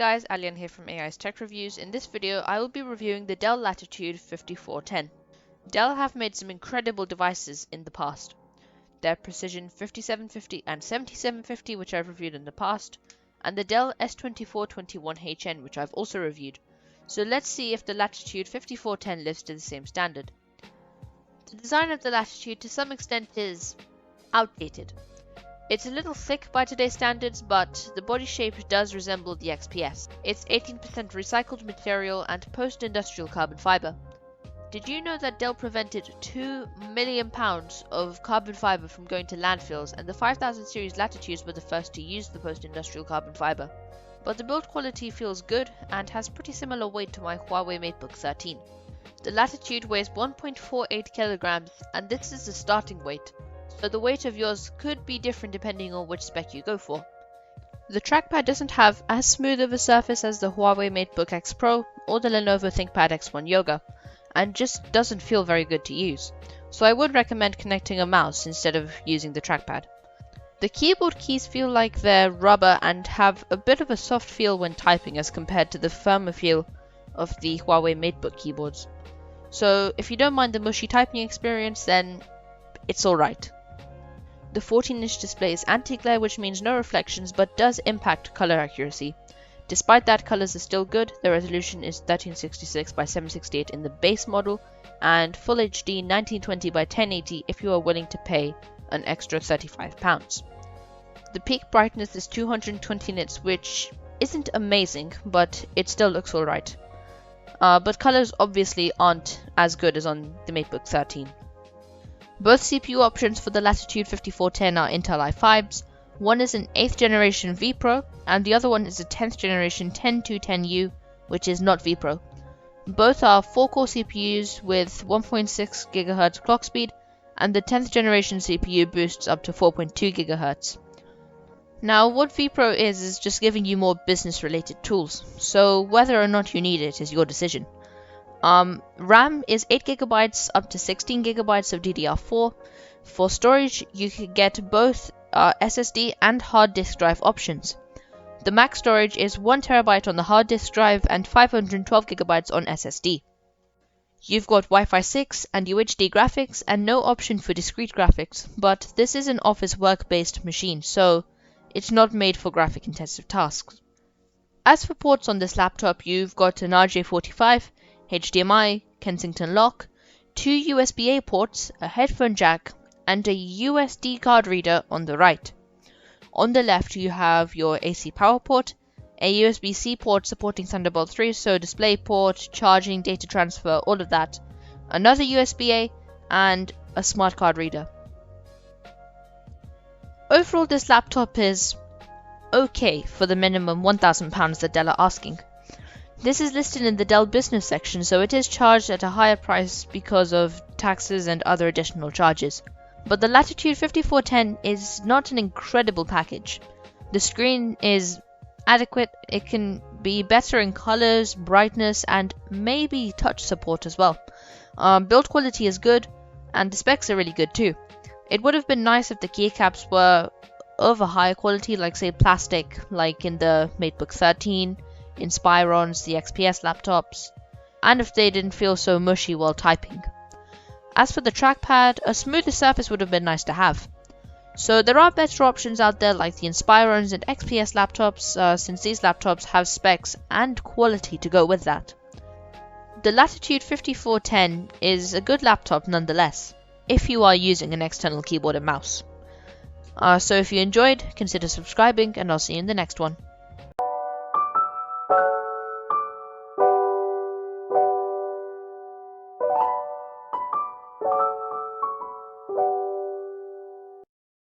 guys, Alian here from AI's Tech Reviews. In this video, I will be reviewing the Dell Latitude 5410. Dell have made some incredible devices in the past. Their Precision 5750 and 7750, which I've reviewed in the past, and the Dell S2421HN, which I've also reviewed. So let's see if the Latitude 5410 lives to the same standard. The design of the Latitude to some extent is outdated. It's a little thick by today's standards, but the body shape does resemble the XPS. It's 18% recycled material and post-industrial carbon fiber. Did you know that Dell prevented £2 million of carbon fiber from going to landfills, and the 5000 series Latitudes were the first to use the post-industrial carbon fiber? But the build quality feels good and has pretty similar weight to my Huawei MateBook 13. The Latitude weighs 1.48 kilograms, and this is the starting weight. So the weight of yours could be different depending on which spec you go for. The trackpad doesn't have as smooth of a surface as the Huawei MateBook X Pro or the Lenovo ThinkPad X1 Yoga, and just doesn't feel very good to use. So I would recommend connecting a mouse instead of using the trackpad. The keyboard keys feel like they're rubber and have a bit of a soft feel when typing as compared to the firmer feel of the Huawei MateBook keyboards. So if you don't mind the mushy typing experience, then it's alright. The 14-inch display is anti-glare, which means no reflections but does impact color accuracy. Despite that, colors are still good. The resolution is 1366 by 768 in the base model and Full HD 1920 by 1080 if you are willing to pay an extra £35. The peak brightness is 220 nits, which isn't amazing, but it still looks alright. But colors obviously aren't as good as on the MateBook 13. Both CPU options for the Latitude 5410 are Intel i5s. One is an 8th generation vPro, and the other one is a 10th generation 10210U, which is not vPro. Both are 4-core CPUs with 1.6 GHz clock speed, and the 10th generation CPU boosts up to 4.2 GHz. Now, what vPro is just giving you more business-related tools, so whether or not you need it is your decision. RAM is 8GB up to 16GB of DDR4. For storage, you can get both SSD and hard disk drive options. The max storage is 1TB on the hard disk drive and 512GB on SSD. You've got Wi-Fi 6 and UHD graphics and no option for discrete graphics, but this is an office work-based machine, so it's not made for graphic-intensive tasks. As for ports on this laptop, you've got an RJ45, HDMI, Kensington lock, 2 USB-A ports, a headphone jack, and a USD card reader on the right. On the left you have your AC power port, a USB-C port supporting Thunderbolt 3, so DisplayPort, charging, data transfer, all of that, another USB-A, and a smart card reader. Overall, this laptop is okay for the minimum £1,000 that Dell are asking. This is listed in the Dell business section, so it is charged at a higher price because of taxes and other additional charges. But the Latitude 5410 is not an incredible package. The screen is adequate, it can be better in colors, brightness, and maybe touch support as well. Build quality is good, and the specs are really good too. It would have been nice if the keycaps were of a higher quality, like say plastic, like in the MateBook 13, Inspirons, the XPS laptops, and if they didn't feel so mushy while typing. As for the trackpad, a smoother surface would have been nice to have. So there are better options out there like the Inspirons and XPS laptops, since these laptops have specs and quality to go with that. The Latitude 5410 is a good laptop nonetheless, if you are using an external keyboard and mouse. So if you enjoyed, consider subscribing, and I'll see you in the next one.